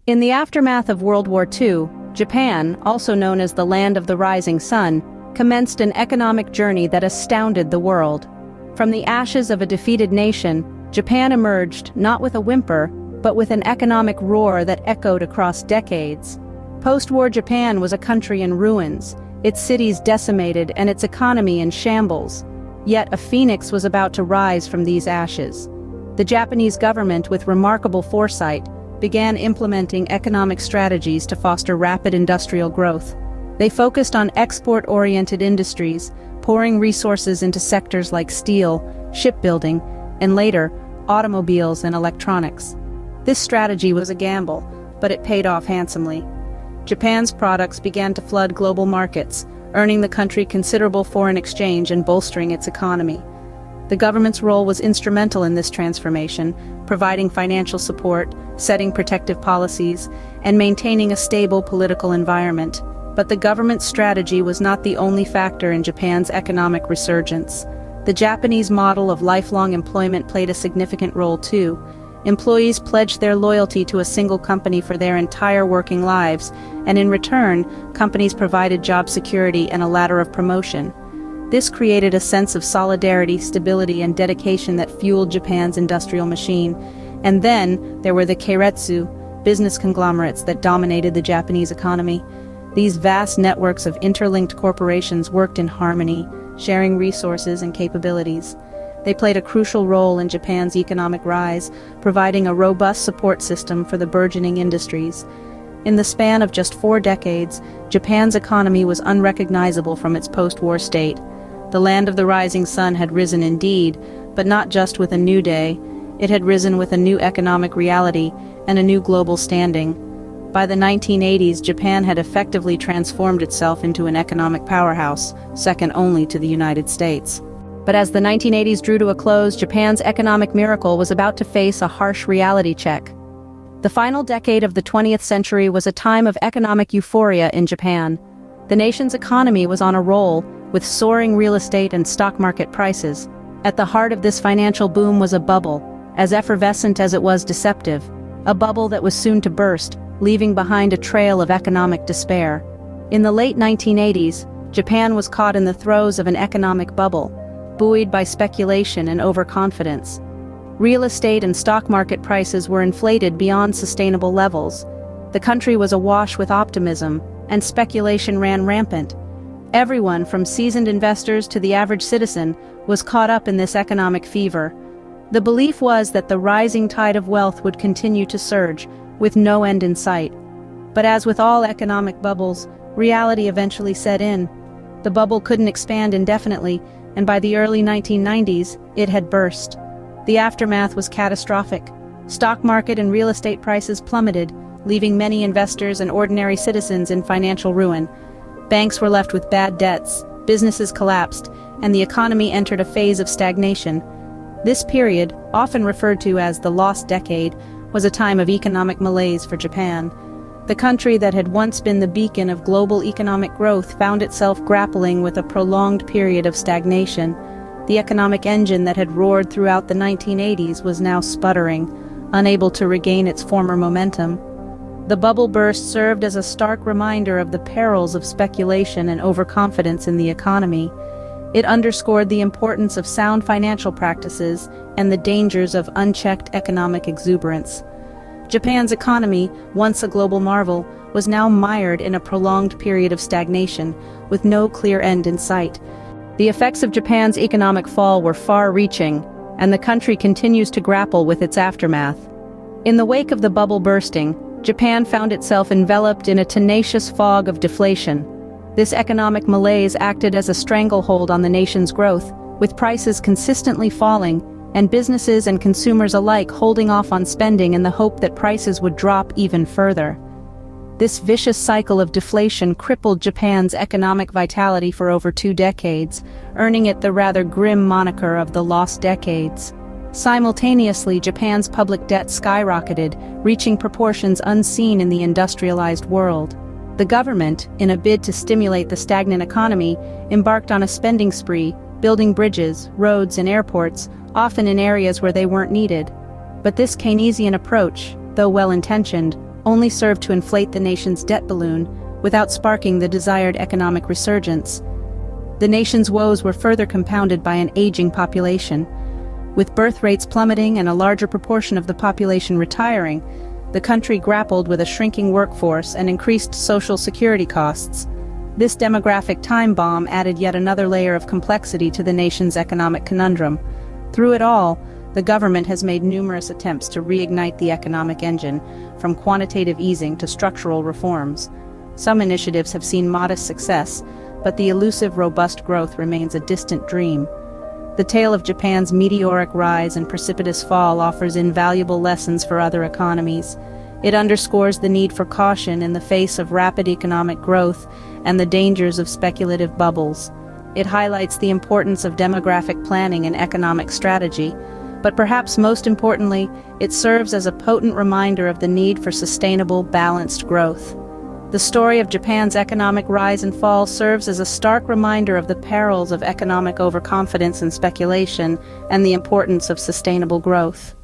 In the aftermath of World War II, Japan, also known as the Land of the Rising Sun, commenced an economic journey that astounded the world. From the ashes of a defeated nation, Japan emerged not with a whimper, but with an economic roar that echoed across decades. Post-war Japan was a country in ruins, its cities decimated and its economy in shambles. Yet a phoenix was about to rise from these ashes. The Japanese government, with remarkable foresight, began implementing economic strategies to foster rapid industrial growth. They focused on export-oriented industries, pouring resources into sectors like steel, shipbuilding, and later, automobiles and electronics. This strategy was a gamble, but it paid off handsomely. Japan's products began to flood global markets, earning the country considerable foreign exchange and bolstering its economy. The government's role was instrumental in this transformation, providing financial support, setting protective policies, and maintaining a stable political environment. But the government's strategy was not the only factor in Japan's economic resurgence. The Japanese model of lifelong employment played a significant role too. Employees pledged their loyalty to a single company for their entire working lives, and in return, companies provided job security and a ladder of promotion. This created a sense of solidarity, stability, and dedication that fueled Japan's industrial machine. And then, there were the keiretsu, business conglomerates that dominated the Japanese economy. These vast networks of interlinked corporations worked in harmony, sharing resources and capabilities. They played a crucial role in Japan's economic rise, providing a robust support system for the burgeoning industries. In the span of just 4 decades, Japan's economy was unrecognizable from its post-war state. The Land of the Rising Sun had risen indeed, but not just with a new day. It had risen with a new economic reality and a new global standing. By the 1980s, Japan had effectively transformed itself into an economic powerhouse, second only to the United States. But as the 1980s drew to a close, Japan's economic miracle was about to face a harsh reality check. The final decade of the 20th century was a time of economic euphoria in Japan. The nation's economy was on a roll, with soaring real estate and stock market prices. At the heart of this financial boom was a bubble, as effervescent as it was deceptive. A bubble that was soon to burst, leaving behind a trail of economic despair. In the late 1980s, Japan was caught in the throes of an economic bubble, buoyed by speculation and overconfidence. Real estate and stock market prices were inflated beyond sustainable levels. The country was awash with optimism, and speculation ran rampant. Everyone, from seasoned investors to the average citizen, was caught up in this economic fever. The belief was that the rising tide of wealth would continue to surge, with no end in sight. But as with all economic bubbles, reality eventually set in. The bubble couldn't expand indefinitely, and by the early 1990s, it had burst. The aftermath was catastrophic. Stock market and real estate prices plummeted, leaving many investors and ordinary citizens in financial ruin. Banks were left with bad debts, businesses collapsed, and the economy entered a phase of stagnation. This period, often referred to as the lost decade, was a time of economic malaise for Japan. The country that had once been the beacon of global economic growth found itself grappling with a prolonged period of stagnation. The economic engine that had roared throughout the 1980s was now sputtering, unable to regain its former momentum. The bubble burst served as a stark reminder of the perils of speculation and overconfidence in the economy. It underscored the importance of sound financial practices and the dangers of unchecked economic exuberance. Japan's economy, once a global marvel, was now mired in a prolonged period of stagnation, with no clear end in sight. The effects of Japan's economic fall were far-reaching, and the country continues to grapple with its aftermath. In the wake of the bubble bursting, Japan found itself enveloped in a tenacious fog of deflation. This economic malaise acted as a stranglehold on the nation's growth, with prices consistently falling, and businesses and consumers alike holding off on spending in the hope that prices would drop even further. This vicious cycle of deflation crippled Japan's economic vitality for over 2 decades, earning it the rather grim moniker of the lost decades. Simultaneously, Japan's public debt skyrocketed, reaching proportions unseen in the industrialized world. The government, in a bid to stimulate the stagnant economy, embarked on a spending spree, building bridges, roads, and airports, often in areas where they weren't needed. But this Keynesian approach, though well-intentioned, only served to inflate the nation's debt balloon without sparking the desired economic resurgence. The nation's woes were further compounded by an aging population. With birth rates plummeting and a larger proportion of the population retiring, the country grappled with a shrinking workforce and increased social security costs. This demographic time bomb added yet another layer of complexity to the nation's economic conundrum. Through it all, the government has made numerous attempts to reignite the economic engine, from quantitative easing to structural reforms. Some initiatives have seen modest success, but the elusive robust growth remains a distant dream. The tale of Japan's meteoric rise and precipitous fall offers invaluable lessons for other economies. It underscores the need for caution in the face of rapid economic growth and the dangers of speculative bubbles. It highlights the importance of demographic planning and economic strategy, but perhaps most importantly, it serves as a potent reminder of the need for sustainable, balanced growth. The story of Japan's economic rise and fall serves as a stark reminder of the perils of economic overconfidence and speculation, and the importance of sustainable growth.